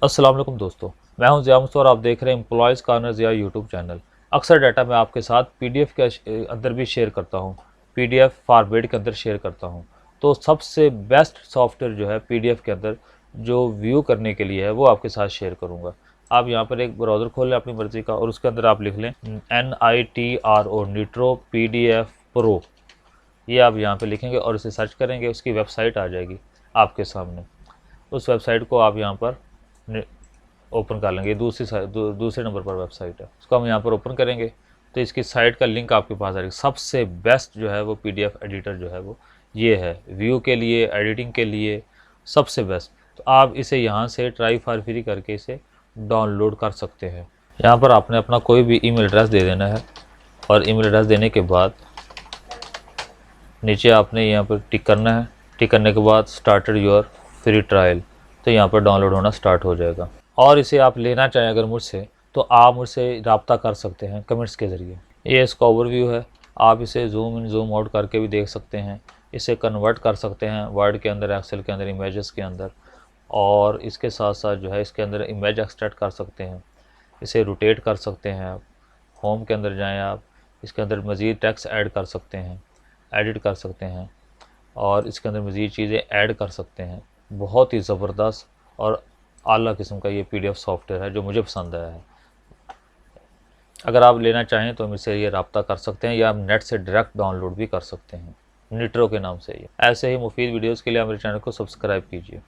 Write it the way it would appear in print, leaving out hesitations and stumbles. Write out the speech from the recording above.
अस्सलाम वालेकुम दोस्तों, मैं हूं ज़िया मुस्तफ़ा और आप देख रहे हैं एम्प्लॉयज़ कॉर्नर ज़िया यूट्यूब चैनल। अक्सर डाटा मैं आपके साथ पीडीएफ के अंदर भी शेयर करता हूं, पीडीएफ फॉर्मेट के अंदर शेयर करता हूं। तो सबसे बेस्ट सॉफ्टवेयर जो है पीडीएफ के अंदर जो व्यू करने के लिए है वो आपके साथ शेयर करूँगा। आप यहाँ पर एक ब्राउज़र खोल लें अपनी मर्ज़ी का और उसके अंदर आप लिख लें NITRO निट्रो PDF प्रो। ये आप यहाँ पे लिखेंगे और इसे सर्च करेंगे, उसकी वेबसाइट आ जाएगी आपके सामने। उस वेबसाइट को आप यहाँ पर ओपन कर लेंगे। दूसरे नंबर पर वेबसाइट है, उसको हम यहाँ पर ओपन करेंगे तो इसकी साइट का लिंक आपके पास आ जाएगा। सबसे बेस्ट जो है वो पीडीएफ एडिटर जो है वो ये है, व्यू के लिए, एडिटिंग के लिए सबसे बेस्ट। तो आप इसे यहाँ से ट्राई फॉर फ्री करके इसे डाउनलोड कर सकते हैं। यहाँ पर आपने अपना कोई भी ईमेल एड्रेस दे देना है और ईमेल एड्रेस देने के बाद नीचे आपने यहाँ पर टिक करना है। टिक करने के बाद स्टार्टेड योर फ्री ट्रायल, तो यहाँ पर डाउनलोड होना स्टार्ट हो जाएगा। और इसे आप लेना चाहें अगर मुझसे तो आप मुझसे रब्ता कर सकते हैं कमेंट्स के ज़रिए। ये इसका ओवरव्यू है, आप इसे जूम इन जूम आउट करके भी देख सकते हैं। इसे कन्वर्ट कर सकते हैं वर्ड के अंदर, एक्सेल के अंदर, इमेजेस के अंदर, और इसके साथ साथ जो है इसके अंदर इमेज एक्सट्रैक्ट कर सकते हैं। इसे रोटेट कर सकते हैं आप। होम के अंदर जाएँ आप, इसके अंदर मज़ीद टेक्स्ट ऐड कर सकते हैं, एडिट कर सकते हैं और इसके अंदर मज़ीद चीज़ें ऐड कर सकते हैं। बहुत ही ज़बरदस्त और आला किस्म का ये पीडीएफ सॉफ्टवेयर है जो मुझे पसंद आया है। अगर आप लेना चाहें तो मुझसे ये रब्ता कर सकते हैं या आप नेट से डायरेक्ट डाउनलोड भी कर सकते हैं, निट्रो के नाम से। ये ऐसे ही मुफीद वीडियोज़ के लिए हमारे चैनल को सब्सक्राइब कीजिए।